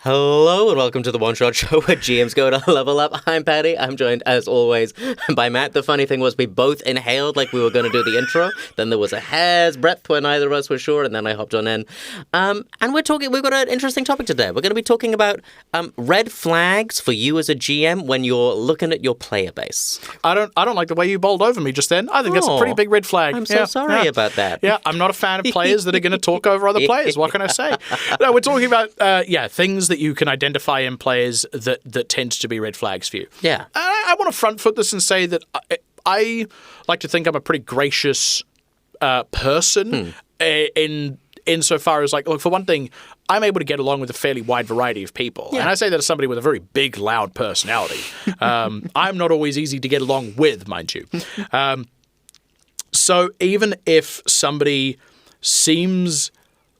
Hello and welcome to the One Shot Show where GMs go to level up. I'm Patty. I'm joined as always by Matt. The funny thing was we both inhaled like we were going to do the intro. Then there was a hair's breadth where neither of us were sure, and then I hopped on in. And we've got an interesting topic today. We're going to be talking about red flags for you as a GM when you're looking at your player base. I don't like the way you bowled over me just then. I think that's a pretty big red flag. I'm so sorry about that. Yeah, I'm not a fan of players that are going to talk over other players. What can I say? No, we're talking about things that you can identify in players that tend to be red flags for you. Yeah. I want to front foot this and say that I like to think I'm a pretty gracious person insofar as, like, look, for one thing, I'm able to get along with a fairly wide variety of people. Yeah. And I say that as somebody with a very big, loud personality. I'm not always easy to get along with, mind you. So even if somebody seems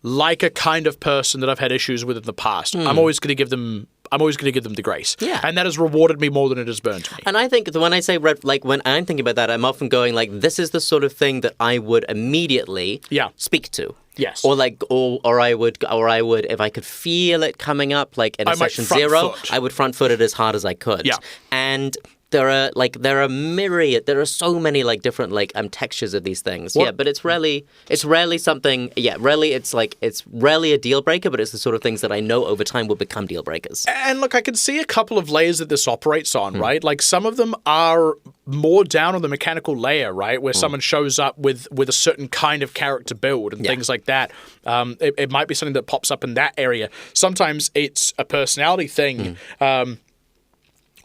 like a kind of person that I've had issues with in the past, I'm always going to give them the grace. Yeah. And that has rewarded me more than it has burned me. And I think that when I say red, like when I'm thinking about that, I'm often going like, this is the sort of thing that I would immediately speak to. Yes. Or I would if I could feel it coming up, like in a session 0, I would front foot it as hard as I could. Yeah. And there are so many like different textures of these things. What? Yeah, but it's rarely something. Yeah, it's rarely a deal breaker, but it's the sort of things that I know over time will become deal breakers. And look, I can see a couple of layers that this operates on, right? Like some of them are more down on the mechanical layer, right, where someone shows up with a certain kind of character build and things like that. It might be something that pops up in that area. Sometimes it's a personality thing.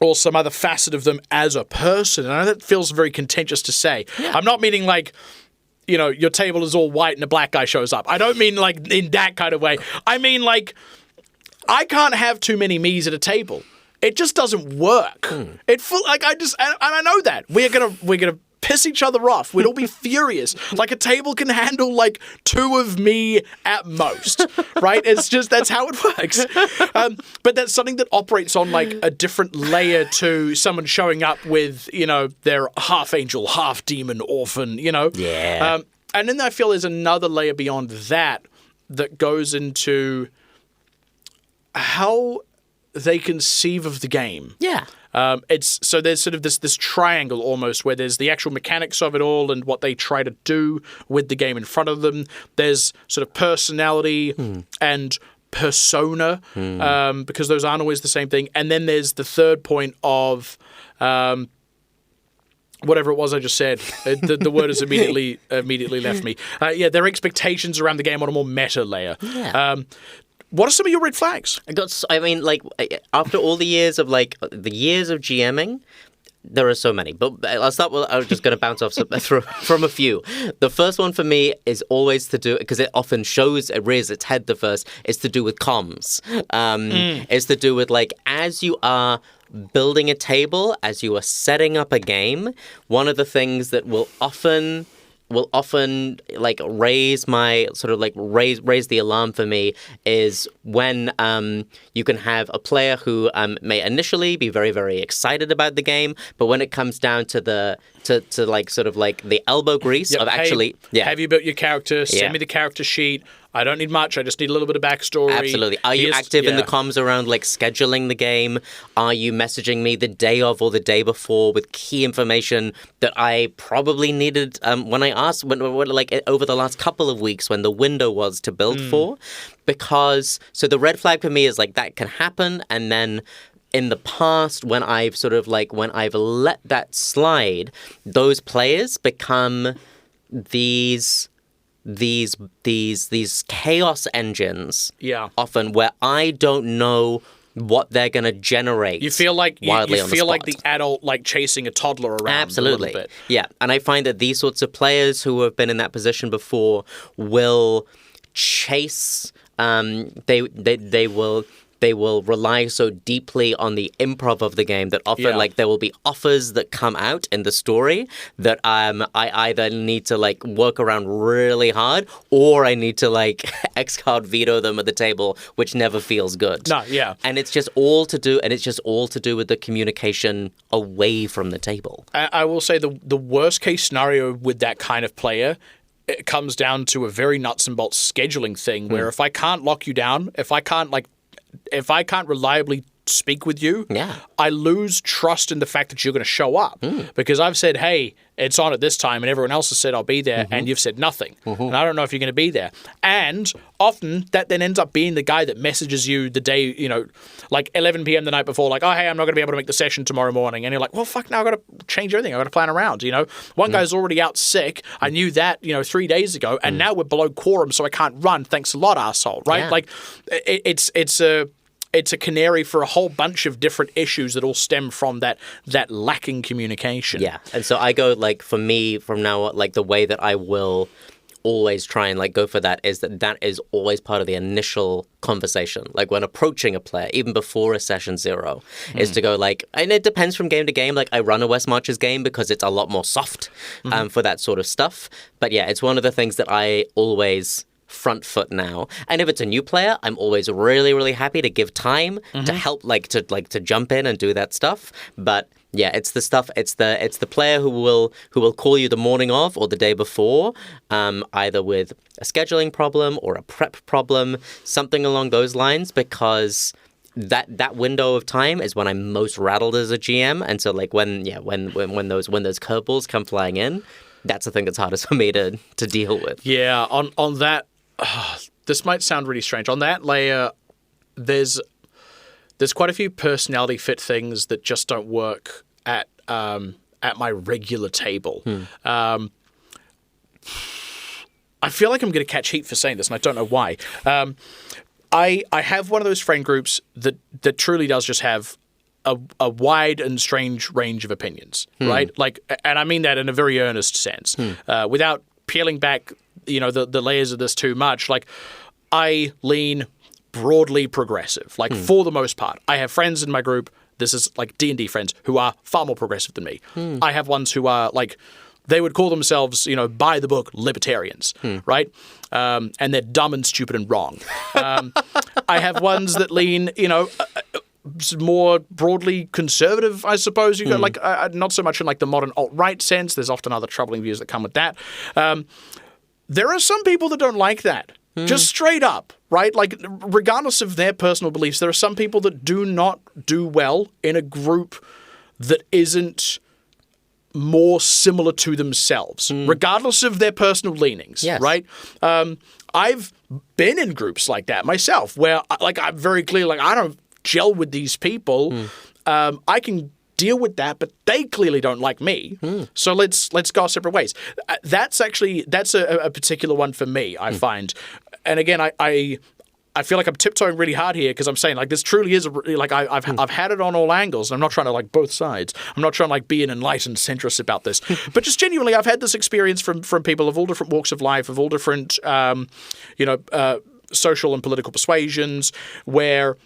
Or some other facet of them as a person. And I know that feels very contentious to say. Yeah. I'm not meaning like, your table is all white and a black guy shows up. I don't mean like in that kind of way. I mean like, I can't have too many me's at a table. It just doesn't work. And I know that. We're gonna piss each other off. We'd all be furious. Like a table can handle like 2 of me at most, right? It's just, that's how it works. But that's something that operates on like a different layer to someone showing up with, their half angel, half demon, orphan, Yeah. And then I feel there's another layer beyond that goes into how they conceive of the game. Yeah. So there's sort of this triangle almost where there's the actual mechanics of it all and what they try to do with the game in front of them. There's sort of personality and persona, because those aren't always the same thing. And then there's the third point of whatever it was I just said. The word has immediately left me. Their expectations around the game on a more meta layer. Yeah. What are some of your red flags? After all the years of GMing, there are so many. But I'll start with, I was just going to bounce off from a few. The first one for me is always to do, because it often rears its head the first, is to do with comms. It's to do with as you are building a table, as you are setting up a game, one of the things that will often raise my raise the alarm for me is when you can have a player who may initially be very, very excited about the game, but when it comes down to the elbow grease of actually have you built your character? Send me the character sheet. I don't need much. I just need a little bit of backstory. Absolutely. Are you active in the comms around scheduling the game? Are you messaging me the day of or the day before with key information that I probably needed when I asked over the last couple of weeks when the window was to build for? Because the red flag for me is that can happen, and then in the past, when I've let that slide, those players become these chaos engines. Yeah. Often where I don't know what they're going to generate. You feel like the adult chasing a toddler around. Absolutely. A little bit. Yeah, and I find that these sorts of players who have been in that position before will chase. They will rely so deeply on the improv of the game that often there will be offers that come out in the story that I either need to work around really hard, or I need to X-card veto them at the table, which never feels good. No, yeah. And it's just all to do with the communication away from the table. I will say the worst case scenario with that kind of player, it comes down to a very nuts and bolts scheduling thing where if I can't lock you down, if I can't if I can't reliably speak with you, I lose trust in the fact that you're going to show up because I've said, hey, it's on at this time, and everyone else has said I'll be there, and you've said nothing. And I don't know if you're going to be there. And often that then ends up being the guy that messages you the day, like 11 p.m. the night before, like, oh, hey, I'm not going to be able to make the session tomorrow morning. And you're like, well, fuck, now I've got to change everything. I've got to plan around, One guy's already out sick. I knew that, 3 days ago, and now we're below quorum, so I can't run. Thanks a lot, asshole, right? Yeah. Like, it's a canary for a whole bunch of different issues that all stem from that lacking communication. Yeah. And so I go, like, for me, from now on, like, the way that I will always try and, like, go for that is that is always part of the initial conversation. Like, when approaching a player, even before a session 0, is to go, like, and it depends from game to game. Like, I run a West Marches game because it's a lot more soft for that sort of stuff. But, yeah, it's one of the things that I always front foot now. And if it's a new player, I'm always really, really happy to give time to help, to jump in and do that stuff. But yeah, it's the stuff. It's the player who will call you the morning of or the day before, either with a scheduling problem or a prep problem, something along those lines, because that window of time is when I'm most rattled as a GM. And so, like, when those curveballs come flying in, that's the thing that's hardest for me to deal with. Yeah, on that. This might sound really strange. On that layer, there's quite a few personality fit things that just don't work at my regular table. I feel like I'm going to catch heat for saying this, and I don't know why. I have one of those friend groups that truly does just have a wide and strange range of opinions, right? Like, and I mean that in a very earnest sense, without peeling back, the layers of this too much. Like, I lean broadly progressive, like for the most part. I have friends in my group. This is like D&D friends who are far more progressive than me. I have ones who are like, they would call themselves, by the book libertarians, right? And they're dumb and stupid and wrong. I have ones that lean, more broadly conservative, I suppose. You go like not so much in like the modern alt-right sense. There's often other troubling views that come with that. There are some people that don't like that. Just straight up, right? Like, regardless of their personal beliefs, there are some people that do not do well in a group that isn't more similar to themselves, regardless of their personal leanings, right? I've been in groups like that myself, where I'm very clear, like, I don't gel with these people. I can deal with that, but they clearly don't like me. So let's go our separate ways. That's a particular one for me, I find. And again, I feel like I'm tiptoeing really hard here because I'm saying, like, this truly is I've had it on all angles. And I'm not trying to like both sides. I'm not trying to like be an enlightened centrist about this, but just genuinely, I've had this experience from people of all different walks of life, of all different social and political persuasions, where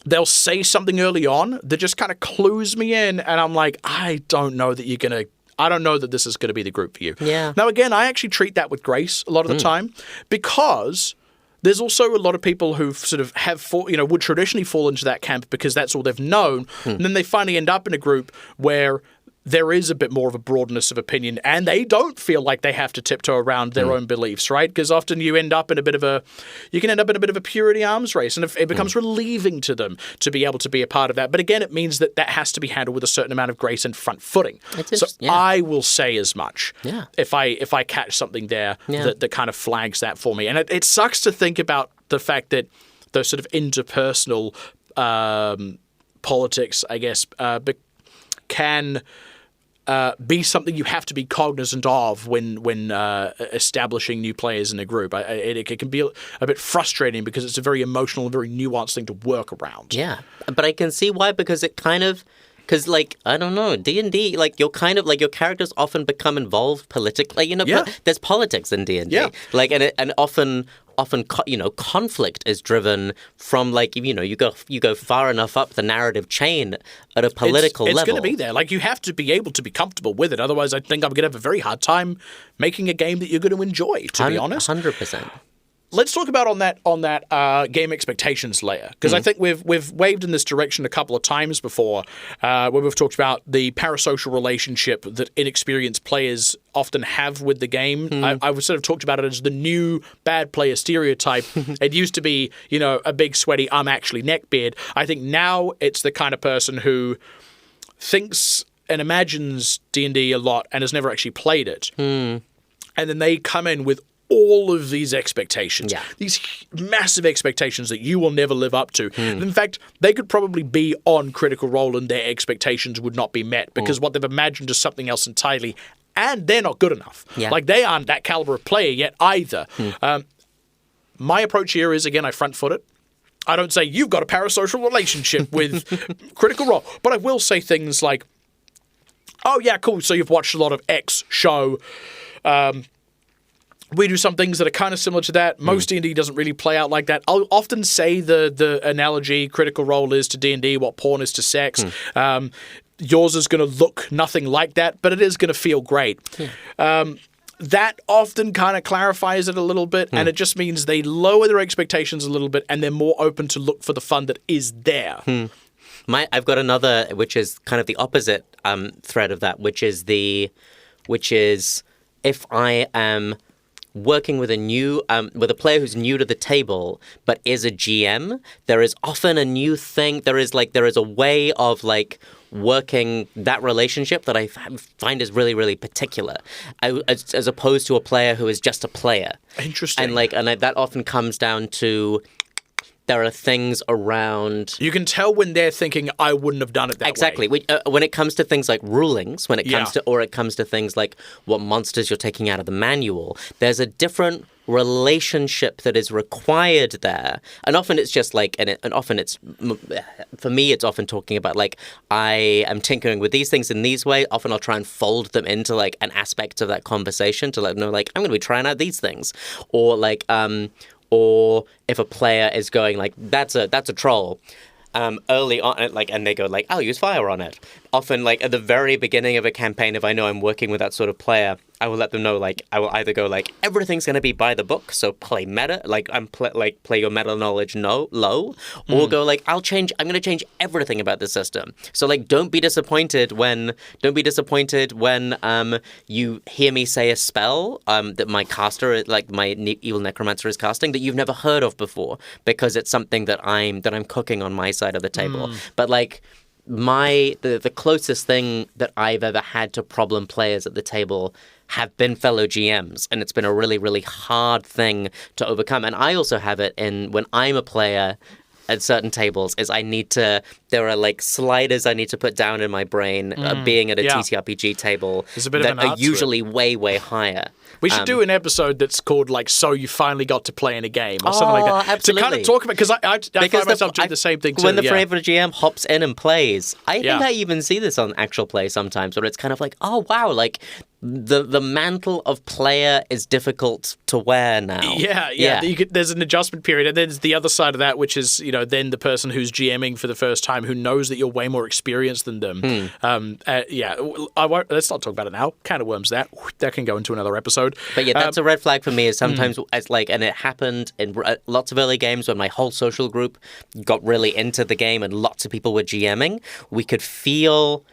they'll say something early on that just kind of clues me in, and I'm like, I don't know that this is going to be the group for you. Yeah. Now, again, I actually treat that with grace a lot of the time, because there's also a lot of people who sort of would traditionally fall into that camp because that's all they've known, and then they finally end up in a group where there is a bit more of a broadness of opinion, and they don't feel like they have to tiptoe around their own beliefs, right? Because often you can end up in a bit of a purity arms race, and it becomes relieving to them to be able to be a part of that. But again, it means that has to be handled with a certain amount of grace and front footing. So I will say as much if I catch something there that kind of flags that for me. And it sucks to think about the fact that those sort of interpersonal politics, I guess, can be something you have to be cognizant of when establishing new players in a group. It can be a bit frustrating because it's a very emotional and very nuanced thing to work around. Yeah, but I can see why, because like, I don't know, D&D, like, you're kind of like, your characters often become involved politically, there's politics in D&D. Yeah. Like, and often conflict is driven from, like, you go far enough up the narrative chain at a political level. It's going to be there. Like, you have to be able to be comfortable with it. Otherwise, I think I'm going to have a very hard time making a game that you're going to enjoy, to be honest. 100%. let's talk about on that game expectations layer, because I think we've waved in this direction a couple of times before, where we've talked about the parasocial relationship that inexperienced players often have with the game. I've sort of talked about it as the new bad player stereotype. It used to be, a big sweaty, I'm actually neckbeard. I think now it's the kind of person who thinks and imagines D&D a lot and has never actually played it. And then they come in with all of these expectations, these massive expectations that you will never live up to. In fact, they could probably be on Critical Role and their expectations would not be met because what they've imagined is something else entirely, and they're not good enough. Like, they aren't that caliber of player yet either. My approach here is, again, I front foot it. I don't say, you've got a parasocial relationship with Critical Role, but I will say things like, oh, yeah, cool, so you've watched a lot of X show. We do some things that are kind of similar to that. Most D&D doesn't really play out like that. I'll often say the analogy Critical Role is to D&D what porn is to sex. Yours is going to look nothing like that, but it is going to feel great. That often kind of clarifies it a little bit, and it just means they lower their expectations a little bit, and they're more open to look for the fun that is there. I've got another, which is kind of the opposite thread of that, which is if I am working with a player who's new to the table but is a GM, there is often a new thing. There is a way of working that relationship that I find is really, really particular, as opposed to a player who is just a player. Interesting. And that often comes down to, there are things around. You can tell when they're thinking, I wouldn't have done it that way. Exactly. When it comes to things like rulings, when it comes to things like what monsters you're taking out of the manual, there's a different relationship that is required there. And often it's just for me, it's often talking about I am tinkering with these things in these ways. Often I'll try and fold them into an aspect of that conversation to let them know, I'm going to be trying out these things. Or if a player is going that's a troll, early on, and they go I'll use fire on it. Often, at the very beginning of a campaign, if I know I'm working with that sort of player, I will let them know, I will either go, everything's going to be by the book, so play meta, play your meta knowledge low, or go, I'm going to change everything about the system. So, don't be disappointed when you hear me say a spell that my caster, my evil necromancer is casting that you've never heard of before, because it's something that I'm cooking on my side of the table. But, the closest thing that I've ever had to problem players at the table have been fellow GMs, and it's been a really, really hard thing to overcome. And I also have it when I'm a player at certain tables, is there are sliders I need to put down in my brain, being at a TTRPG table that are usually way, way higher. We should do an episode that's called So You Finally Got to Play in a Game or something like that. Absolutely. To kind of talk about, because I find myself doing the same thing too. When the favorite GM hops in and plays, I think I even see this on actual play sometimes, where it's kind of oh wow, the mantle of player is difficult to wear now. Yeah. There's an adjustment period, and then there's the other side of that, which is then the person who's GMing for the first time, who knows that you're way more experienced than them. Let's not talk about it now. Can of worms that can go into another episode. But that's a red flag for me. Is sometimes and it happened in lots of early games when my whole social group got really into the game and lots of people were GMing. We could feel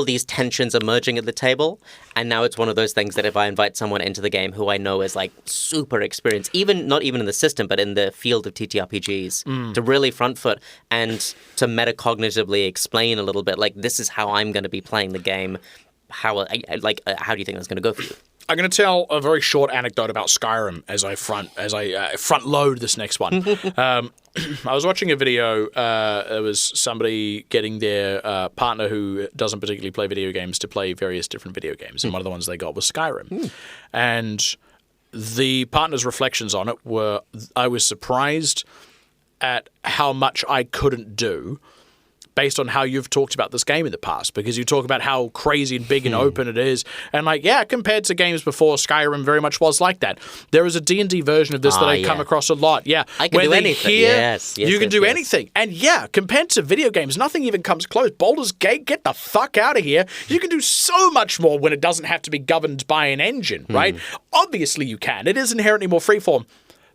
these tensions emerging at the table, and now it's one of those things that if I invite someone into the game who I know is super experienced, not even in the system, but in the field of TTRPGs, to really front foot and to metacognitively explain a little bit, this is how I'm going to be playing the game. How do you think that's going to go for you? I'm going to tell a very short anecdote about Skyrim as I front load this next one. I was watching a video. There was somebody getting their partner who doesn't particularly play video games to play various different video games, and one of the ones they got was Skyrim. And the partner's reflections on it were, I was surprised at how much I couldn't do, based on how you've talked about this game in the past, because you talk about how crazy and big and open it is. And like, yeah, compared to games before, Skyrim very much was like that. There is a D&D version of this that I come across a lot. Yeah. I can do anything. You can do anything. And yeah, compared to video games, nothing even comes close. Baldur's Gate, get the fuck out of here. You can do so much more when it doesn't have to be governed by an engine, right? Obviously you can. It is inherently more freeform.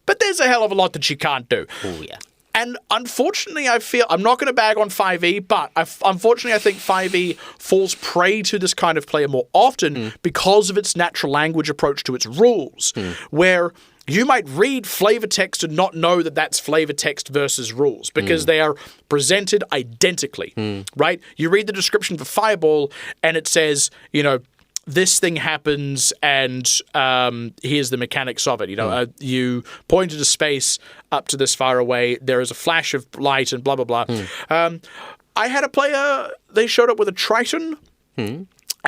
But there's a hell of a lot that you can't do. Oh, yeah. And unfortunately, I feel, I'm not going to bag on 5e, but unfortunately, I think 5e falls prey to this kind of player more often because of its natural language approach to its rules, where you might read flavor text and not know that that's flavor text versus rules because they are presented identically, right? You read the description for Fireball and it says, you know, this thing happens and here's the mechanics of it. You know, you point into space up to this far away. There is a flash of light and blah, blah, blah. I had a player, they showed up with a Triton.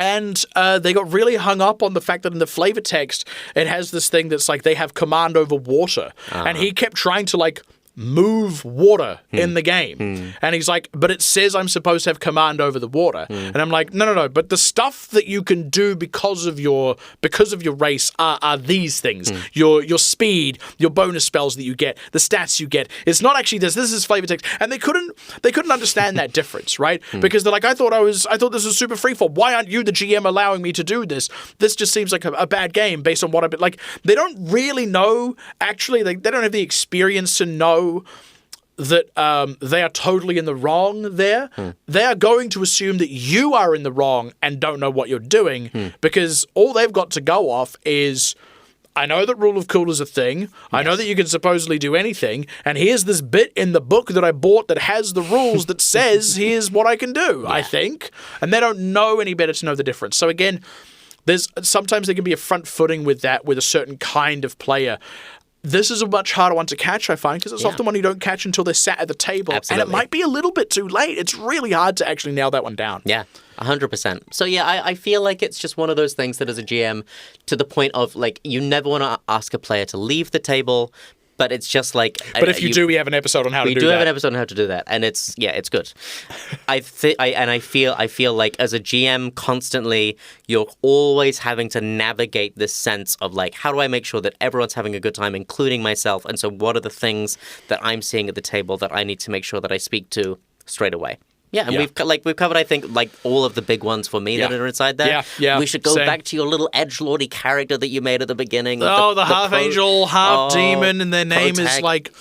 And they got really hung up on the fact that in the flavor text, it has this thing that's like they have command over water. And he kept trying to like move water in the game. And he's like, but it says I'm supposed to have command over the water. And I'm like, no. But the stuff that you can do because of your race are these things. Your speed, your bonus spells that you get, the stats you get. It's not actually this. This is flavor text. And they couldn't understand that difference, right? Because they're like, I thought this was super freeform. Why aren't you, the GM, allowing me to do this? This just seems like a bad game based on what I've been like. They don't really know, actually, they don't have the experience to know that they are totally in the wrong there. They are going to assume that you are in the wrong and don't know what you're doing because all they've got to go off is, I know that rule of cool is a thing. Yes. I know that you can supposedly do anything. And here's this bit in the book that I bought that has the rules that says here's what I can do, I think. And they don't know any better to know the difference. So again, sometimes there can be a front footing with that with a certain kind of player. This is a much harder one to catch, I find, because it's often one you don't catch until they're sat at the table. Absolutely. And it might be a little bit too late. It's really hard to actually nail that one down. Yeah, 100%. So yeah, I feel like it's just one of those things that as a GM, to the point of like, you never want to ask a player to leave the table, but it's just like... But if you do, we have an episode on how to do that. We do have an episode on how to do that, and it's good. I feel like as a GM, constantly, you're always having to navigate this sense of like, how do I make sure that everyone's having a good time, including myself? And so what are the things that I'm seeing at the table that I need to make sure that I speak to straight away? Yeah, and we've covered, I think, like all of the big ones for me that are inside there. Yeah. We should go back to your little edgelordy character that you made at the beginning. The half angel, half demon, and their name is like...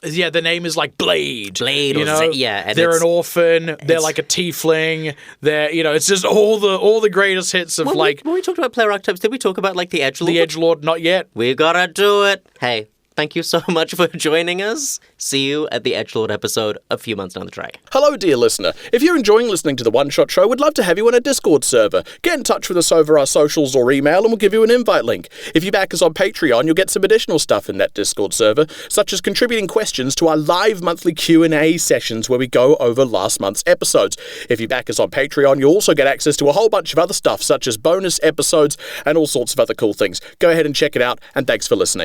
Yeah, the name is like Blade. Blade, you know? And they're an orphan. They're like a tiefling. They're, it's just all the greatest hits of when we talked about player archetypes, did we talk about like the edgelord? The edgelord, not yet. We gotta do it. Hey. Thank you so much for joining us. See you at the edgelord episode a few months down the track. Hello, dear listener. If you're enjoying listening to the One Shot Show, we'd love to have you on a Discord server. Get in touch with us over our socials or email and we'll give you an invite link. If you back us on Patreon, you'll get some additional stuff in that Discord server, such as contributing questions to our live monthly Q&A sessions where we go over last month's episodes. If you back us on Patreon, you'll also get access to a whole bunch of other stuff, such as bonus episodes and all sorts of other cool things. Go ahead and check it out, and thanks for listening.